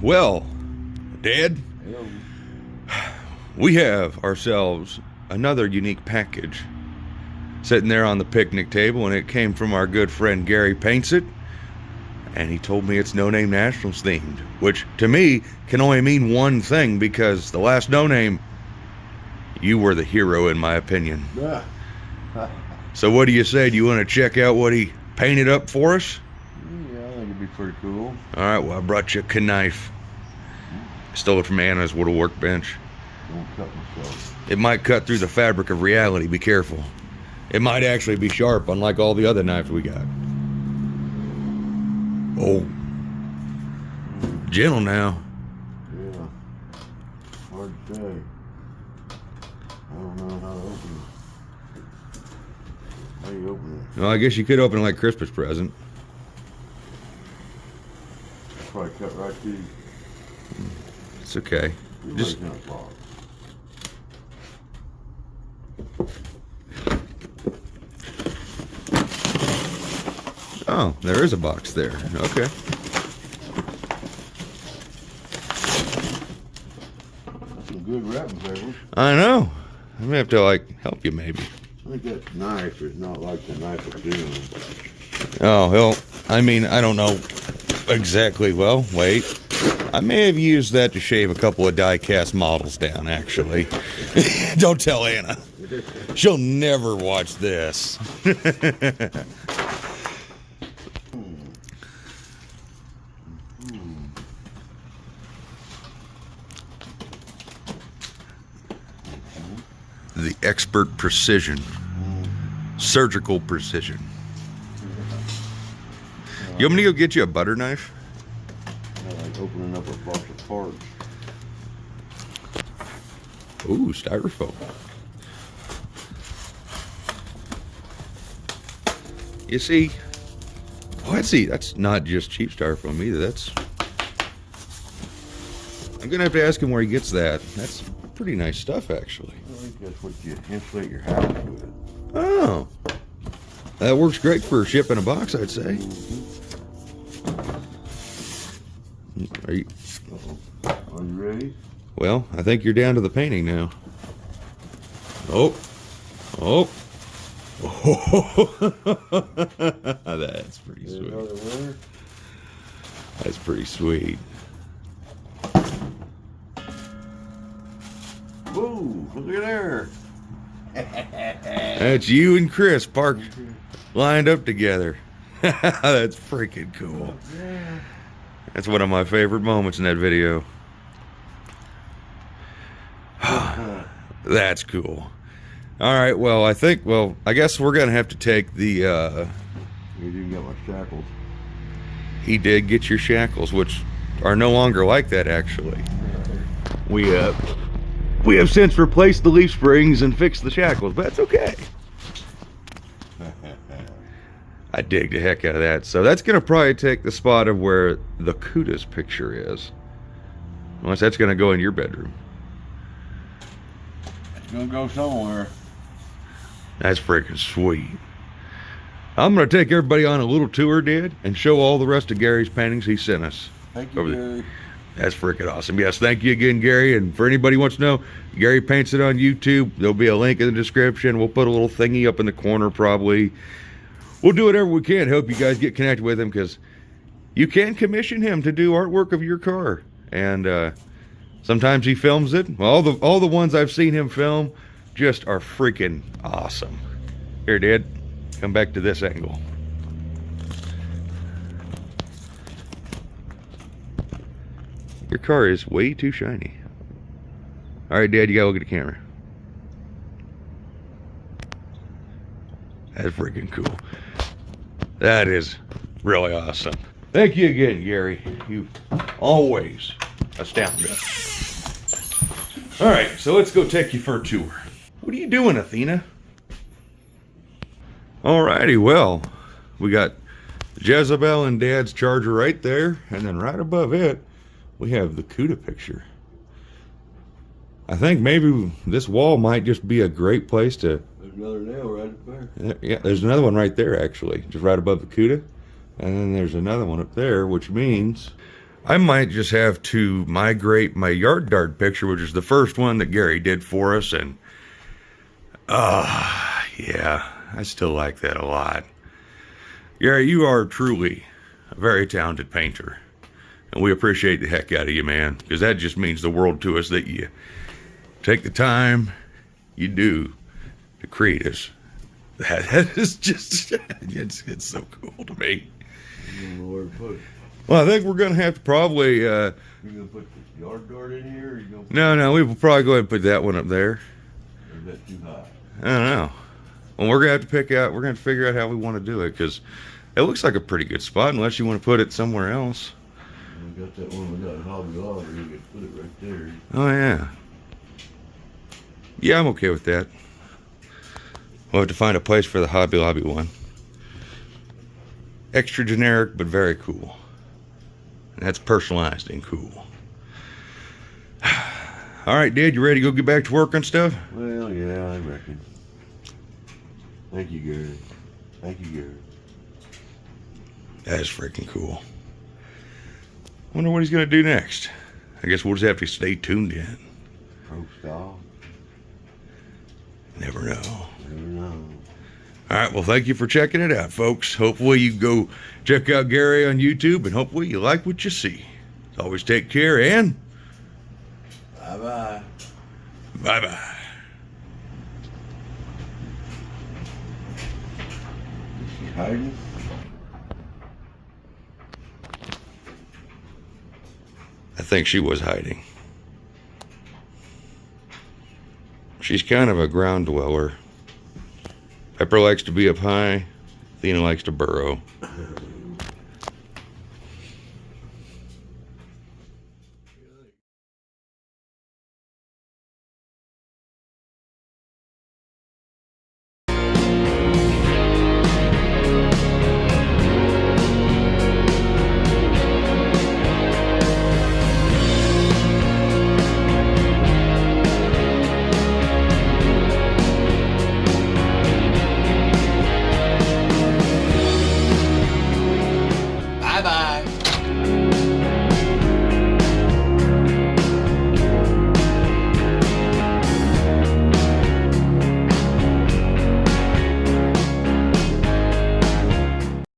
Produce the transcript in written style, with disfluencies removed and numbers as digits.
Well, Dad, we have ourselves another unique package sitting there on the picnic table, and it came from our good friend Gary Paints It, and he told me it's No Name Nationals themed, which to me can only mean one thing, because the last No Name, you were the hero in my opinion. So what do you say? Do you want to check out what he painted up for us? Yeah, I think it'd be pretty cool. All right, well, I brought you a knife. Stole it from Anna's wood workbench. Don't cut myself. It might cut through the fabric of reality. Be careful. It might actually be sharp, unlike all the other knives we got. Oh. Gentle now. Yeah. Hard to say. I don't know how to open it. How do you open it? Well, I guess you could open it like a Christmas present. Probably cut right through. It's okay. Just oh, there is a box there. Okay. Some good wrapping papers. I know. I'm gonna have to like help you maybe. I think that knife is not like the knife of doom. Oh, hell. I mean, I don't know exactly. Well, wait. I may have used that to shave a couple of die-cast models down, actually. Don't tell Anna. She'll never watch this. The expert precision. Surgical precision. You want me to go get you a butter knife? Like opening up a box of parts. Ooh, styrofoam. You see, that's not just cheap styrofoam either. That's, I'm gonna have to ask him where he gets that. That's pretty nice stuff, actually. I think that's what you insulate your house with. Oh, that works great for shipping a box, I'd say. Are you ready? Well, I think you're down to the painting now. Oh. That's pretty sweet. That's pretty sweet. Whoa, look at there. That's you and Chris parked lined up together. That's freaking cool. That's one of my favorite moments in that video. That's cool. All right, well, I guess we're going to have to take the, You didn't get my shackles. He did get your shackles, which are no longer like that, actually. We have since replaced the leaf springs and fixed the shackles, but that's okay. I dig the heck out of that. So that's going to probably take the spot of where the Kuda's picture is. Unless that's going to go in your bedroom. It's going to go somewhere. That's freaking sweet. I'm going to take everybody on a little tour, Dad, and show all the rest of Gary's paintings he sent us. Thank you, Gary. That's freaking awesome. Yes, thank you again, Gary. And for anybody who wants to know, Gary Paints It on YouTube. There'll be a link in the description. We'll put a little thingy up in the corner probably. We'll do whatever we can to help you guys get connected with him, because you can commission him to do artwork of your car. And sometimes he films it. Well, all the ones I've seen him film just are freaking awesome. Here, Dad, come back to this angle. Your car is way too shiny. All right, Dad, you gotta look at the camera. That's freaking cool. That is really awesome. Thank you again, Gary. You always astound us. All right, so let's go take you for a tour. What are you doing, Athena? All righty, well, we got Jezebel and Dad's charger right there, and then right above it, we have the Kuda picture. I think maybe this wall might just be a great place to... There's another nail right there. Yeah, there's another one right there, actually, just right above the Kuda. And then there's another one up there, which means I might just have to migrate my yard dart picture, which is the first one that Gary did for us, and yeah, I still like that a lot. Gary, you are truly a very talented painter, and we appreciate the heck out of you, man, because that just means the world to us that you take the time you do to create us. That is just, it's so cool to me. You don't know where to put it. Well, I think we're going to have to probably... You gonna put the yard dart in here, or you gonna put No, we will probably go ahead and put that one up there. or is that too high? I don't know. Well, we're going to have to we're going to figure out how we want to do it, because it looks like a pretty good spot, unless you want to put it somewhere else. We got that one, we got Hobby Lobby, you can put it right there. Oh, yeah. Yeah, I'm okay with that. We'll have to find a place for the Hobby Lobby one. Extra generic, but very cool. And that's personalized and cool. All right, Dad, you ready to go get back to work on stuff? Well, yeah, I reckon. Thank you, Gary. Thank you, Gary. That is freaking cool. Wonder what he's gonna do next. I guess we'll just have to stay tuned in. Pro style. Never know. Never know. All right, well, thank you for checking it out, folks. Hopefully you go check out Gary on YouTube, and hopefully you like what you see. Always take care, and Bye-bye. bye-bye. Is she hiding? I think she was hiding. She's kind of a ground dweller. Pepper likes to be up high. Athena likes to burrow.